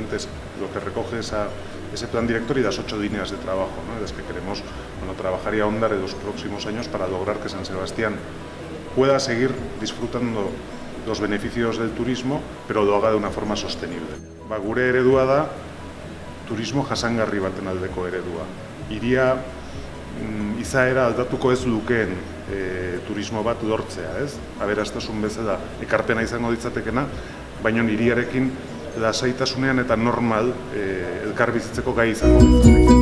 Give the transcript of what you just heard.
básicamente es lo que recoge ese plan director y las 8 líneas de trabajo, ¿no?, en las que queremos trabajar y ahondar en los próximos años para lograr que San Sebastián pueda seguir disfrutando los beneficios del turismo, pero lo haga de una forma sostenible. Gure eredua da turismo jasangarri baten aldeko eredua. Hiria izaera aldatuko ez lukeen turismo bat lortzea, ez? Aberastasun bezala ekarpena izango ditzatekena, baina hiriarekin lasaitasunean eta normal elkarbizitzeko gai izango ditzatekena.